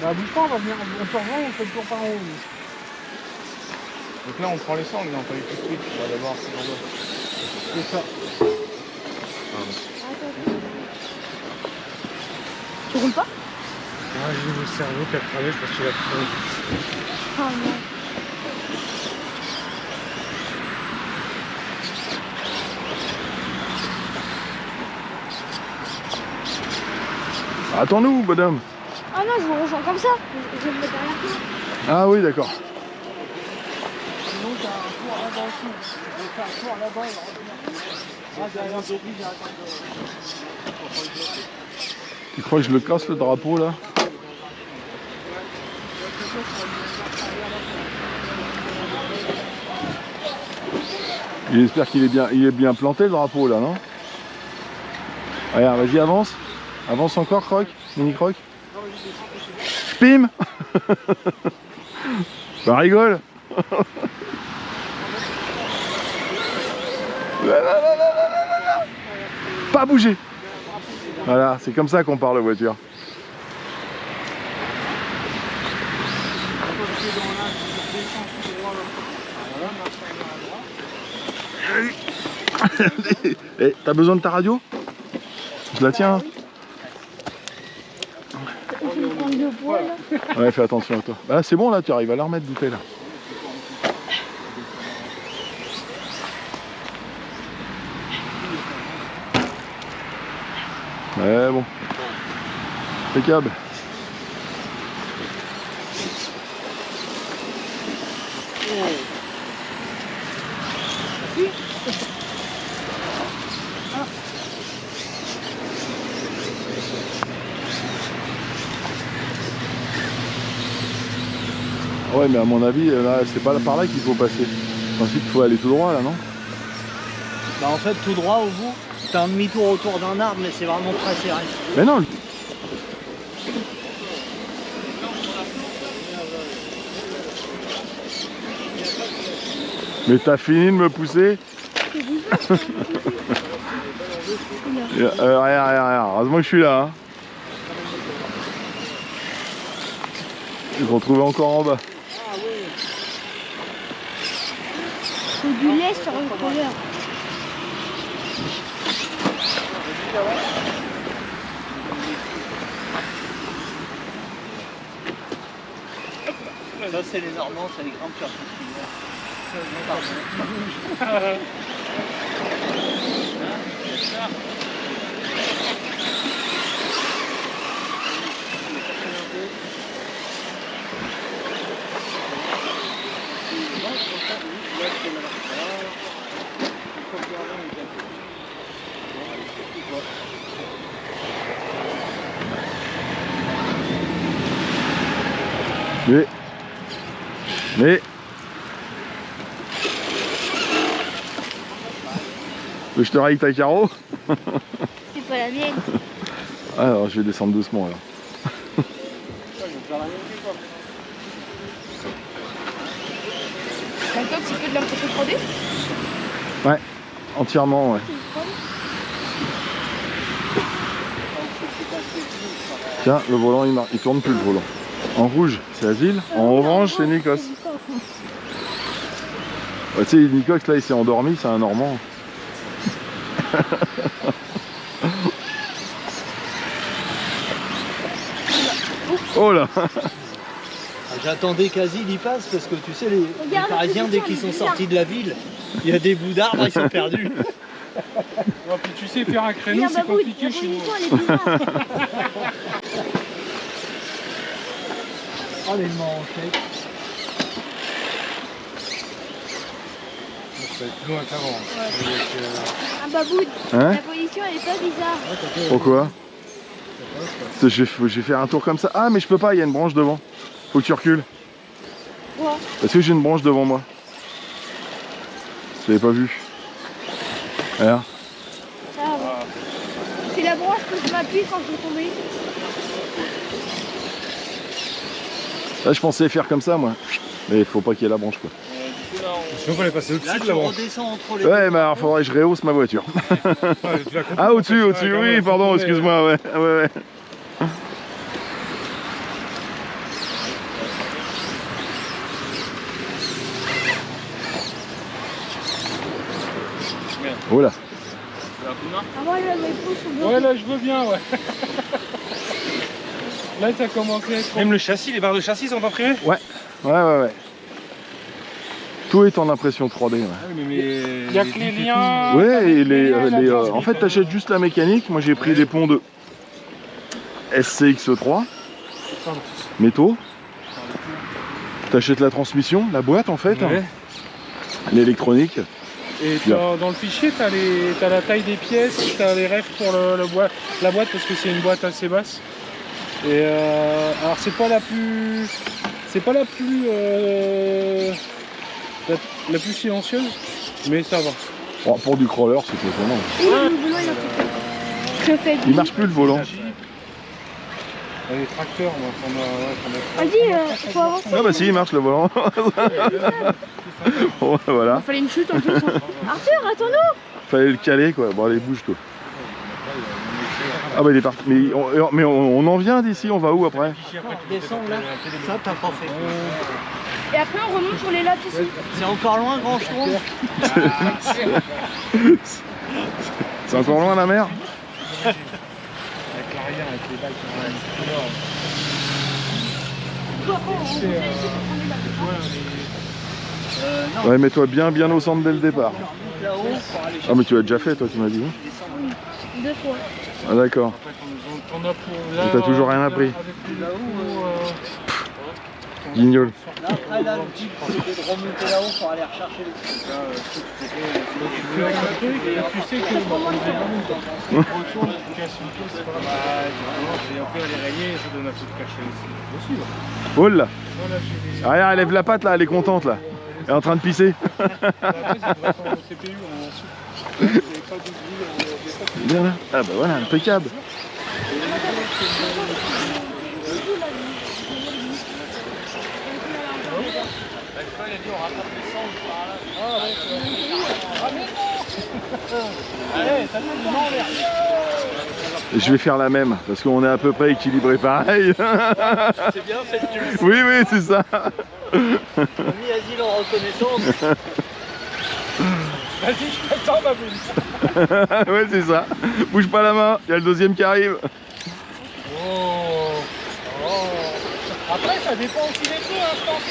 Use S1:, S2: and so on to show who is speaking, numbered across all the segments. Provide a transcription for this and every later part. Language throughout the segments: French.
S1: Bah bouge pas, on va venir, on se rejoint, on fait le tour par en haut.
S2: Donc là on prend les cendres, non pas les tout de suite. On va d'abord c'est en bas.
S1: C'est ça.
S3: Tu roules pas?
S1: Ah, j'ai le cerveau qui a travaillé parce qu'il a crevé.
S3: Ah non.
S4: Attends-nous, bonhomme.
S3: Ah non, je vous rejoins comme ça. Je vais me mettre derrière toi.
S4: Ah oui, d'accord.
S1: Sinon t'as un tour là-bas aussi. On va faire un tour là-bas et revenir. Ah derrière Dobby, j'ai attendu.
S4: Tu crois que je le casse le drapeau là? J'espère qu'il est bien planté le drapeau là, non? Regarde, vas-y avance. Avance encore, Croc, mini Croc. Pim. Bah rigole. Pas bouger. Voilà, c'est comme ça qu'on parle voiture. Eh, t'as besoin de ta radio? Je la tiens. Ouais, fais attention à toi. Bah, c'est bon là, tu arrives à la remettre bouteille là. Ouais, bon. Impeccable. Ouais, mais à mon avis, là, c'est pas par là qu'il faut passer. Ensuite, il faut aller tout droit là, non?
S1: Bah en fait tout droit au bout, t'as un demi-tour autour d'un arbre mais c'est vraiment très serré.
S4: Mais non. Mais t'as fini de me pousser? Rien. Heureusement que je suis là. Hein. Je vais me retrouver encore en bas.
S3: C'est du lait sur le colleur.
S1: Ça c'est les Normands, ça les grimpes sur
S4: Mais je te raille ta carreau.
S3: C'est pas la mienne.
S4: Ah, alors je vais descendre doucement alors.
S3: D'accord, c'est que de la photo 3D?
S4: Ouais, entièrement, ouais. Tiens, le volant il tourne plus le volant. En rouge, c'est Asile. En orange, c'est Nikos. Ouais, tu sais, Nikos là il s'est endormi, c'est un Normand. Oh là.
S1: J'attendais qu'Asile y passe parce que tu sais les Parisiens dès qu'ils sont sortis de la ville, il y a des bouts d'arbres, ils sont perdus.
S2: Ouais, puis tu sais faire un créneau c'est compliqué chez nous.
S1: Oh les manchettes.
S2: Ça va être plus loin qu'avant.
S3: Un baboud.
S4: Hein?
S3: La position elle est pas bizarre.
S4: Pourquoi? Je vais faire un tour comme ça. Ah mais je peux pas, il y a une branche devant. Faut que tu recules.
S3: Ouais.
S4: Parce que j'ai une branche devant moi. Je l'avais pas vu. Regarde.
S3: Ça va. C'est la branche que je m'appuie quand je vais tomber.
S4: Là je pensais faire comme ça moi. Mais il faut pas qu'il y ait la branche quoi.
S2: Je peux pas les passer
S1: Là
S2: au-dessus de
S1: tu
S2: la branche.
S1: redescends entre les
S4: Ouais mais alors faudrait que je rehausse ma voiture. Ah au-dessus, oui pardon, excuse-moi, ouais. Oh là.
S3: Ah, moi, là, mes pouces sont bloqués.
S2: Ouais, là, je veux bien, ouais. Là, ça commence à être...
S5: Même le châssis, les barres de châssis sont imprimées?
S4: Ouais. Tout est en impression 3D. Ouais.
S2: Il y a que les liens...
S4: Ouais, et en fait, t'achètes juste la mécanique. Moi, j'ai pris des ponts de SCX3 métaux. T'achètes la transmission, la boîte en fait,
S5: Ouais.
S4: l'électronique.
S2: Et dans le fichier, t'as la taille des pièces, t'as les refs pour la boîte parce que c'est une boîte assez basse. Et alors c'est pas la plus silencieuse, mais ça va.
S4: Oh, pour du crawler, c'est étonnant.
S3: Le volant, il a tout fait. Je fais
S4: Il marche plus le volant.
S2: Les tracteurs, moi,
S3: Vas-y, faut avancer.
S4: Ah bah si, il marche le volant. Bon, voilà.
S3: Il fallait une chute en plus. Arthur, attends-nous.
S4: Fallait le caler quoi. Bon allez, bouge toi. Ah bah il est parti. Mais on en vient d'ici, on va où après?
S1: Descends là, ça t'as pas fait.
S3: Et après, on remonte sur les lattes ici.
S1: C'est encore loin, grand chemin.
S4: C'est encore loin la mer?
S2: avec l'arrière, avec les balles qui
S1: Non,
S4: Ouais, mets-toi bien au centre dès le départ.
S1: là-haut,
S4: Ah mais tu l'as déjà fait toi, tu m'as dit.
S3: 2 fois.
S4: Ah d'accord. Et t'as toujours rien appris. Guignol.
S1: là, après là, le type, c'était de remonter là-haut pour aller rechercher les trucs.
S2: Tu sais que bon, on est retourne, tu casses une pièce, c'est pas grave.
S5: Et après, les rayés, ça donne un peu de cachet aussi.
S4: Oh là.
S2: Voilà, j'ai des...
S4: Ah, regarde, elle lève la patte là, elle est contente là. Elle est en train de pisser.
S2: Après, c'est vraiment le CPU en soupe. Il n'y avait pas de grille,
S4: Bien là. Ah bah voilà, impeccable. Je vais faire la même parce qu'on est à peu près équilibré pareil.
S1: C'est bien fait que tu le
S4: Oui, c'est ça.
S1: mis asile en reconnaissance.
S2: Vas-y, je t'attends, ma boule.
S4: Ouais, c'est ça. Bouge pas la main, il y a le deuxième qui arrive.
S2: Après, ça dépend aussi des taux, hein, je pense.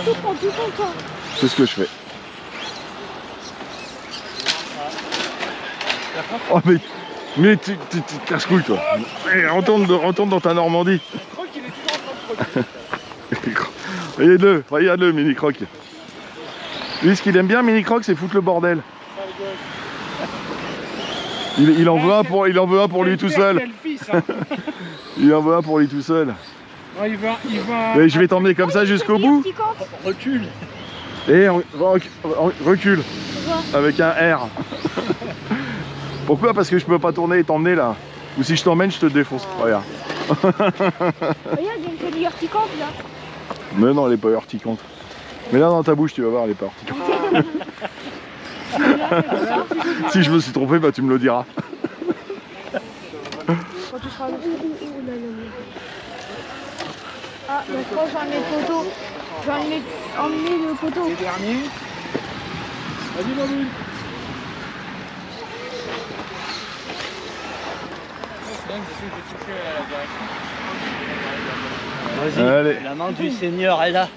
S3: Tout prend tout son temps.
S4: C'est ce que je fais. Oh mais tu casse-couille toi. Hey, retourne dans ta Normandie.
S2: Je crois qu'il est toujours en train de croquer.
S4: Regarde-le, Mini Croc. Lui, ce qu'il aime bien, Mini Croc, c'est foutre le bordel. Il en veut un pour lui tout seul.
S2: Quel fils, hein.
S4: Il en veut un pour lui tout seul.
S2: Ouais, il va...
S4: Mais je vais t'emmener comme ça jusqu'au bout.
S1: Recule.
S4: Et recule. Avec un R. Pourquoi? Parce que je peux pas tourner et t'emmener là. Ou si je t'emmène, je te défonce. Regarde.
S3: Regarde, il y a une jolie urticante là.
S4: Mais non, elle est pas urticante. Mais là, dans ta bouche, tu vas voir, elle est pas urticante. Si je me suis trompé, bah tu me le diras.
S3: Quand tu seras là. Ah, je crois que j'en ai le poteau. Je vais emmener le poteau.
S2: Les derniers. Vas-y, ma boule.
S1: Vas-y,
S4: Allez.
S1: la main du Seigneur est là.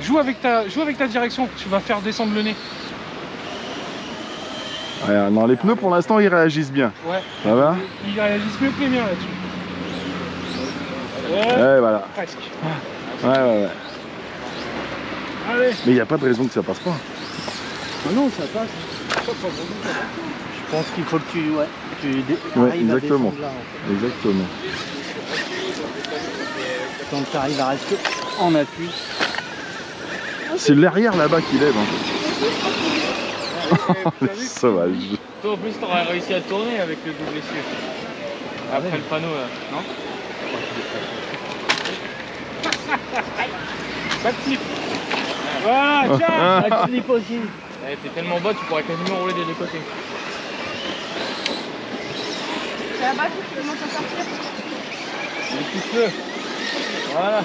S2: Joue avec ta direction, tu vas faire descendre le nez.
S4: Regarde, non, les pneus pour l'instant ils réagissent bien.
S2: Ouais.
S4: Ça va?
S2: Ils réagissent mieux que les miens là-dessus.
S4: Ouais, voilà.
S2: Presque.
S4: Ouais.
S2: Allez.
S4: Mais il n'y a pas de raison que ça passe pas.
S1: Ah non, ça passe. Je pense qu'il faut que tu
S4: Ouais,
S1: arrives à
S4: exactement.
S1: descendre là, en fait.
S4: Exactement.
S1: Tant que tu arrives à rester en appui.
S4: C'est l'arrière là-bas qui lève. Les sauvages.
S5: Toi en plus t'aurais réussi à tourner avec le double essieu. Après le panneau là, non?
S2: Backflip. Voilà, tiens.
S1: Backflip aussi.
S5: T'es tellement bas tu pourrais quasiment rouler des deux côtés.
S3: C'est la base qui commence à sortir.
S5: Pousse-le. Voilà.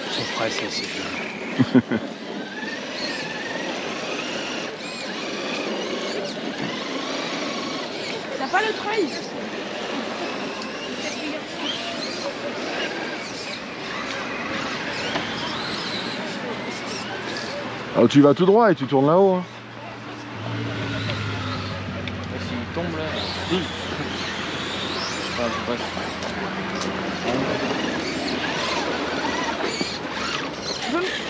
S1: Ils sont pressés, ces jeux.
S3: T'as pas le trail?
S4: Alors tu vas tout droit et tu tournes là-haut. Hein.
S5: S'il tombe là. Bim. Ah, je passe.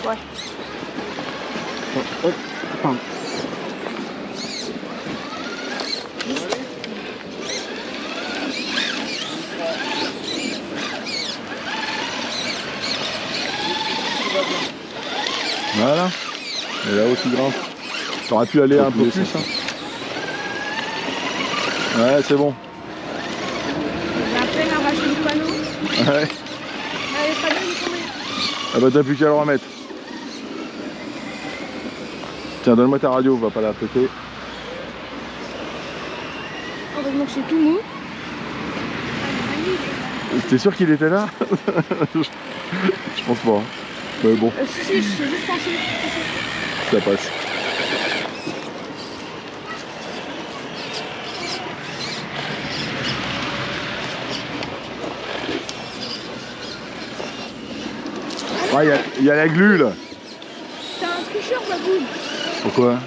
S3: Ouais.
S4: Hop. Hop. Voilà. Et là aussi grimpe. T'aurais pu aller un peu plus. Hein. Ouais, c'est bon.
S3: J'ai à peine arraché le panneau.
S4: Ouais.
S3: Allez, panneau, il est tombé.
S4: Ah bah t'as plus qu'à le remettre. Tiens, donne-moi ta radio, va pas la péter.
S3: Heureusement que c'est tout mou.
S4: T'es sûr qu'il était là? Je pense pas. Mais bon,
S3: Si, je suis juste pensé.
S4: ça passe. Ah, il y a la glu là.
S3: T'es un tricheur, Baboun.
S4: Pourquoi?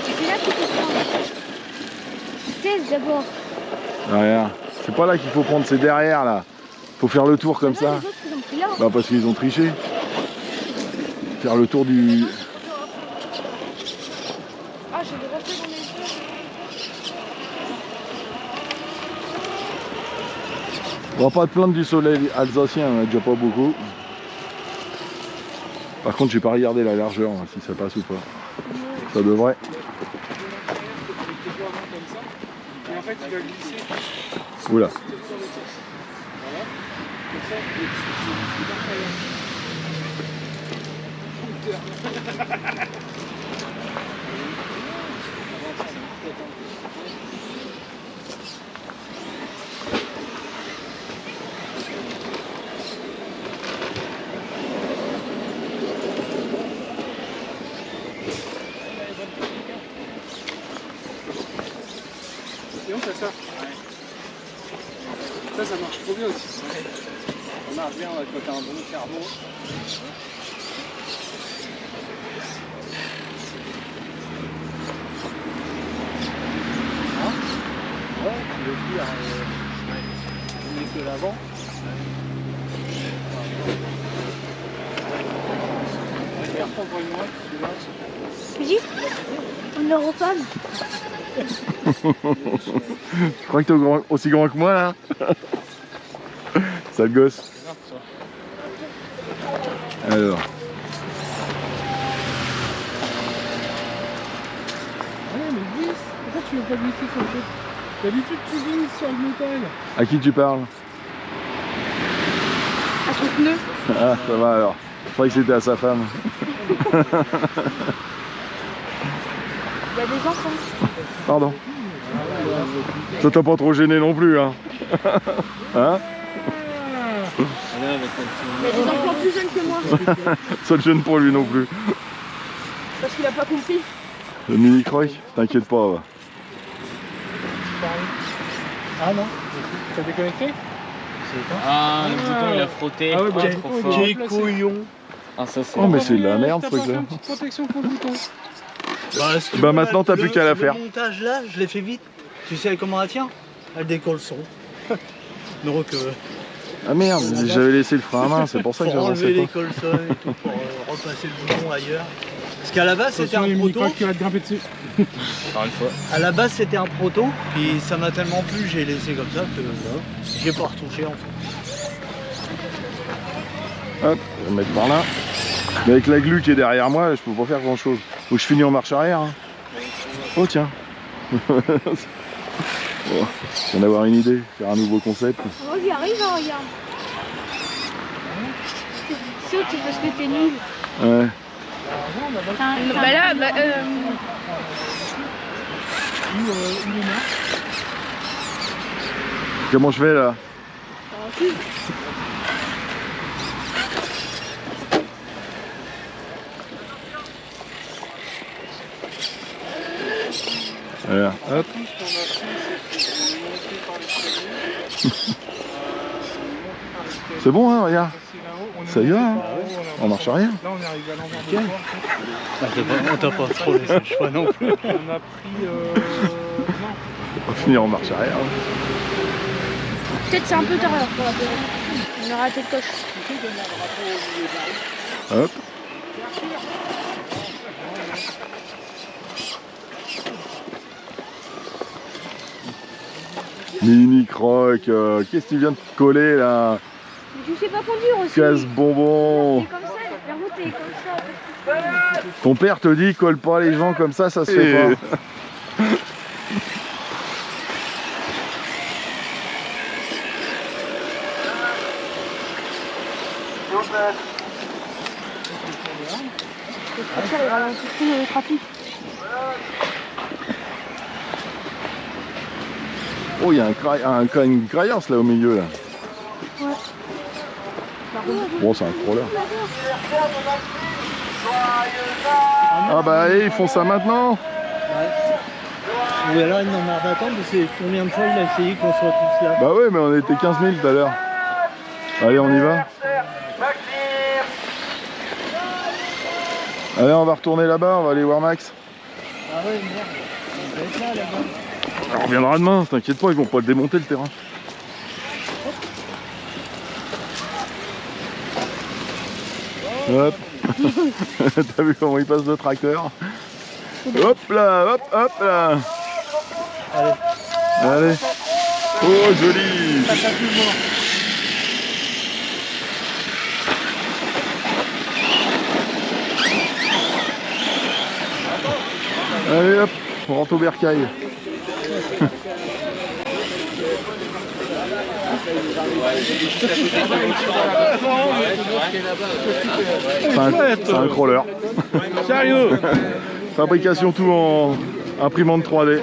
S3: C'est là qu'il faut prendre. Teste d'abord.
S4: Ah, regarde. C'est pas là qu'il faut prendre, c'est derrière là. Faut faire le tour comme ça.
S3: Les autres, ils ont pris là.
S4: Bah parce qu'ils ont triché. Faire le tour du...
S3: Ah, j'ai le reflet dans les yeux.
S4: On va pas te plaindre du soleil alsacien, on en a déjà pas beaucoup. Par contre, j'ai pas regardé la largeur, hein, si ça passe ou pas. Ça devrait.
S2: Et en fait, il va glisser.
S4: Oula.
S2: Et on fait ça. Ça marche trop bien aussi.
S5: Ça marche bien quand t'as un bon cerveau.
S1: Ouais, tu veux dire, on est que l'avant.
S2: Et reprendre une moite, celui-là.
S3: Vas-y. On le reparle.
S4: Tu crois que t'es aussi grand que moi là? Sale gosse. Alors.
S2: Ouais, mais glisse. Pourquoi tu veux pas glisser sur le côté? D'habitude, tu glisses sur le métal.
S4: À qui tu parles?
S3: À son pneu.
S4: Ah, ça va alors. Je croyais que c'était à sa femme.
S3: Il y a des enfants.
S4: Pardon. Ça t'a pas trop gêné non plus, hein? Hein?
S3: Il y a des enfants plus jeunes que moi.
S4: Ça te gêne pas lui non plus.
S3: Parce qu'il a pas compris.
S4: Le mini croc, t'inquiète pas. Va.
S1: Ah non,
S2: T'as déconnecté?
S5: Ah, le bouton il a frotté.
S2: Ah ouais, bah,
S5: trop fort.
S1: quel couillon.
S5: Ah, ça c'est.
S4: Oh mais c'est de la merde ce
S2: T'as pas
S4: truc
S2: fait
S4: là.
S2: une petite protection pour le bouton.
S4: Bah, maintenant, t'as plus qu'à la faire.
S1: Le montage là, je l'ai fait vite. Tu sais comment elle tient? Elle décolle son. Donc
S4: Ah merde, j'avais laissé le frein à main, c'est pour ça que
S1: pour enlever
S4: j'avançais
S1: les
S4: pas.
S1: colsons et tout, pour repasser le bouton ailleurs. Parce qu'à la base c'était
S2: Attention,
S1: un
S2: les
S1: proto.
S2: mini-crocs qui va te grimper dessus.
S5: Encore une fois.
S1: À la base c'était un proto, puis ça m'a tellement plu, j'ai laissé comme ça que j'ai pas retouché en fait.
S4: Hop, je vais me mettre par là. Mais avec la glu qui est derrière moi, je peux pas faire grand chose. Faut que je finisse en marche arrière. Hein. Oh tiens. Bon, je viens d'avoir une idée, faire un nouveau concept.
S3: Oh, j'y arrive, hein, regarde. Saute parce que t'es nul.
S4: Ouais.
S3: Bah là,
S2: Où il est mort.
S4: Comment je fais là? Voilà, hop. C'est bon, hein, regarde. Ça y va, hein. On marche à rien.
S2: Là, on est arrivé à l'envers de
S1: On t'a pas trop laissé le choix non plus.
S2: On a pris... non.
S4: On va finir en marche arrière.
S3: Peut-être c'est un peu tard alors pour la période. On a raté le coche.
S4: Hop. Mini croc, qu'est-ce que tu viens de te coller là?
S3: Mais tu sais pas conduire aussi.
S4: Casse bonbon.
S3: C'est comme ça, la route est comme ça.
S4: Ton père te dit colle pas les gens comme ça se fait pas.
S3: Ça, il ralentit tout le trafic.
S4: Oh, il y a une crayance là au milieu là.
S3: Ouais.
S4: Bon, c'est un crawler. Ah bah allez, ils font ça maintenant.
S1: Ou alors il en a marre d'attendre, c'est combien de fois il a essayé qu'on soit tous là?
S4: Bah ouais, mais on était 15 000 tout à l'heure. Allez, on y va. Allez, on va retourner là-bas, on va aller voir Max.
S1: Ah ouais, merde, on va être là, là-bas.
S4: On reviendra demain, t'inquiète pas, ils vont pas le démonter le terrain. Hop. T'as vu comment il passe le tracteur? Hop là, hop, hop là.
S1: Allez.
S4: Allez. Oh, joli. Allez hop, on rentre au bercail. C'est un crawler.
S2: Sérieux?
S4: Fabrication tout en imprimante 3D.